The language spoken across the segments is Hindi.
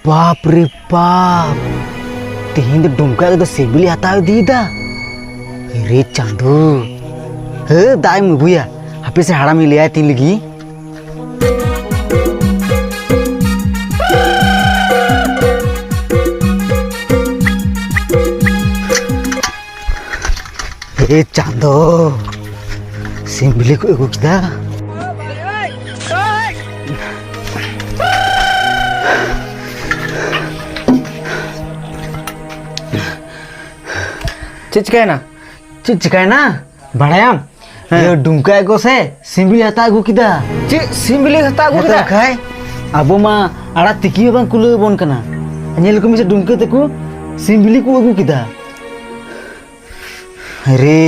बाप रे बाप तेहिं डुमका के सिबिली हताव दीदा रे चांदू हे दाय मुबुया हापे से हाड़ा में लिया तीन लगी हे चांदो सिबिली को एगो किदा चिचकायना बड़ायाम ये डुमका को से सिंबिली हता गु किदा चे सिंबिली हता गु किदा खाय अबो मा आड़ा तिकी बन कुल बोन कना नेल को मिसे डुमके तको सिंबिली को गु किदा अरे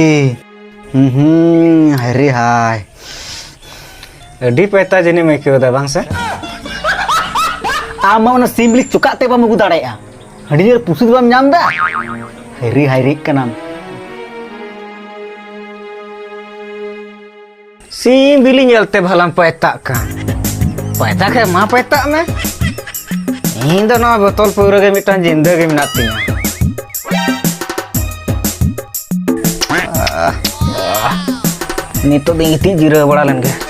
अरे हाय अडी पैता जने मैं क्यों दा बांग से आमा उन सिंबिली चुकाते बा मगु दाड़ाया अडी देर पुसुद बम नाम दा हरी हरी कनाम सिंबिली नेलते भलाम पैता का पैता के मा पैता में इन दो ना बोतल पूरा के मिटान जिंदगी में नाती नितो दिन इतनी जीरो बड़ा लन के